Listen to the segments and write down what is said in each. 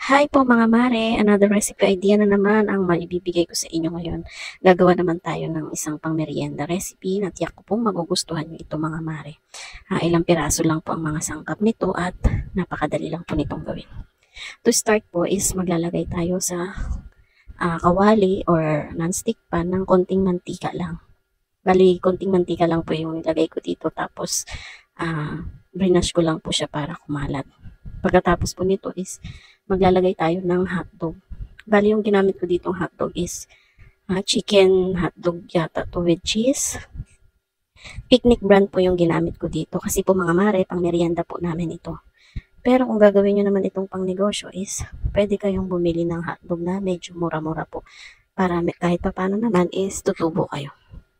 Hi po mga mare, another recipe idea na naman ang maibibigay ko sa inyo ngayon. Gagawa naman tayo ng isang pangmerienda recipe na tiyak ko pong magugustuhan nyo ito mga mare. Ilang piraso lang po ang mga sangkap nito at napakadali lang po nitong gawin. To start po is maglalagay tayo sa kawali or non-stick pan ng konting mantika lang. Bali, konting mantika lang po yung nilagay ko dito tapos brinash ko lang po siya para kumalat. Pagkatapos po nito is maglalagay tayo ng hotdog. Bali, yung ginamit ko ditong hotdog is chicken hotdog yata to with cheese. Picnic brand po yung ginamit ko dito kasi po mga mare, pang merienda po namin ito. Pero kung gagawin nyo naman itong pang negosyo is pwede kayong bumili ng hotdog na medyo mura-mura po para kahit pa paano naman is tutubo kayo.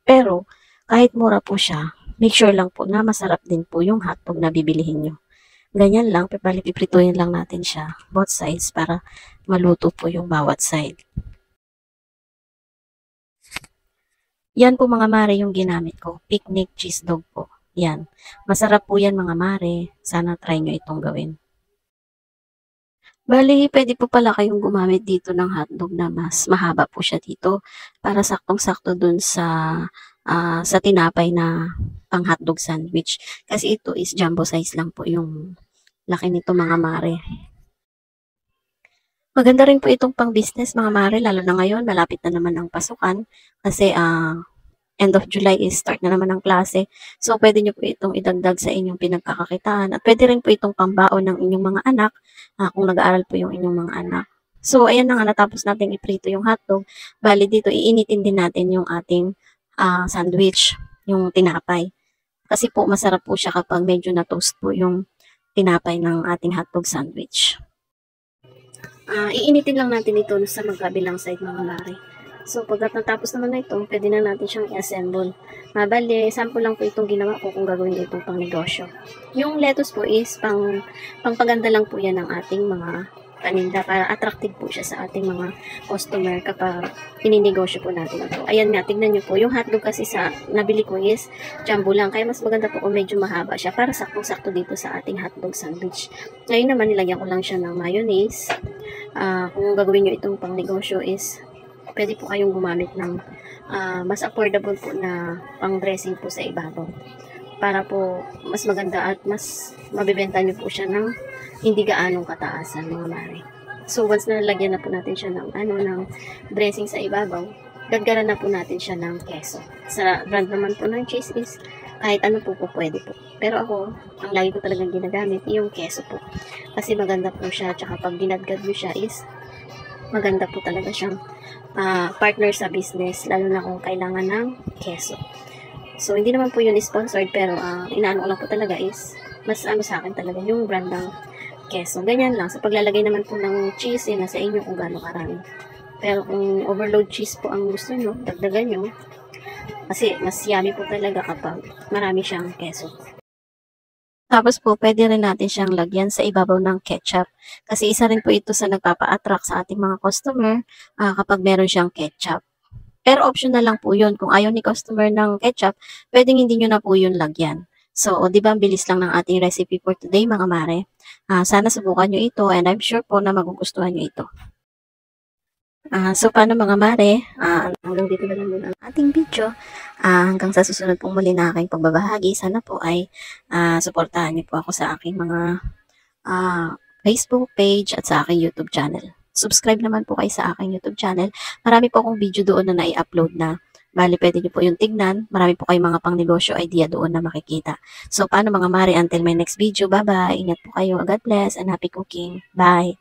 Pero kahit mura po siya, make sure lang po na masarap din po yung hotdog na bibilihin nyo. Ganyan lang, piprituhin lang natin siya, both sides, para maluto po yung bawat side. Yan po mga mare yung ginamit ko, picnic cheese dog po. Yan, masarap po yan mga mare, sana try nyo itong gawin. Bali, pwede po pala kayong gumamit dito ng hotdog na mas mahaba po siya dito para saktong-sakto dun sa tinapay na pang hotdog sandwich. Kasi ito is jumbo size lang po yung laki nito mga mare. Maganda rin po itong pang business mga mare, lalo na ngayon, malapit na naman ang pasukan kasi end of July is start na naman ang klase. So, pwede nyo po itong idagdag sa inyong pinagkakakitaan at pwede rin po itong pambaon ng inyong mga anak kung nag-aaral po yung inyong mga anak. So, ayan na nga, natapos natin iprito yung hotdog. Bali dito, iinitin din natin yung ating sandwich, yung tinapay. Kasi po, masarap po siya kapag medyo na-toast po yung tinapay ng ating hotdog sandwich. Iinitin lang natin ito sa magkabilang side mga mare. So, pag natapos naman na ito, pwede na natin siyang i-assemble. Bali, sample lang po itong ginawa ko kung gagawin itong pang negosyo. Yung lettuce po is pangpaganda lang po yan ng ating mga paninda para attractive po siya sa ating mga customer kapag ininegosyo po natin ito. Ayan nga, tignan nyo po. Yung hotdog kasi sa nabili ko is jumbo lang. Kaya mas maganda po kung medyo mahaba siya para saktong-sakto dito sa ating hotdog sandwich. Ngayon naman, nilagyan ko lang siya ng mayonnaise. Kung gagawin nyo itong pang negosyo is pwede po kayong gumamit ng mas affordable po na pang dressing po sa ibabaw. Para po mas maganda at mas mabibenta nyo po siya ng hindi gaanong kataasan mga mare. So once na nalagyan na po natin siya ng dressing sa ibabaw, gagaran na po natin siya ng keso. Sa brand naman po ng cheese is kahit ano po pwede po. Pero ako, ang lagi ko talagang ginagamit yung keso po. Kasi maganda po siya, tsaka pag ginadgad nyo siya is maganda po talaga siyang partner sa business, lalo na kung kailangan ng keso. So, hindi naman po yun sponsored, pero inaano ko lang po talaga is mas sa akin talaga yung brand ng keso. Ganyan lang. Sa paglalagay naman po ng cheese, nasa inyo kung gaano karami. Pero kung overload cheese po ang gusto nyo, dagdagan nyo. Kasi mas yummy po talaga kapag marami siyang keso. Tapos po, pwede rin natin siyang lagyan sa ibabaw ng ketchup. Kasi isa rin po ito sa nagpapa-attract sa ating mga customer kapag meron siyang ketchup. Pero optional lang po yun. Kung ayaw ni customer ng ketchup, pwedeng hindi nyo na po yun lagyan. So, di ba, bilis lang ng ating recipe for today mga mare. Sana subukan nyo ito and I'm sure po na magugustuhan nyo ito. So, paano mga mare? Hanggang dito na lang muna ang ating video. Hanggang sa susunod pong muli na aking pagbabahagi, sana po ay suportahan niyo po ako sa aking mga Facebook page at sa aking YouTube channel. Subscribe naman po kayo sa aking YouTube channel. Marami po akong video doon na nai-upload na. Bali, pwede niyo po yung tignan. Marami po kayong mga pang-negosyo idea doon na makikita. So, paano mga mare? Until my next video. Bye-bye. Ingat po kayo. God bless and happy cooking. Bye.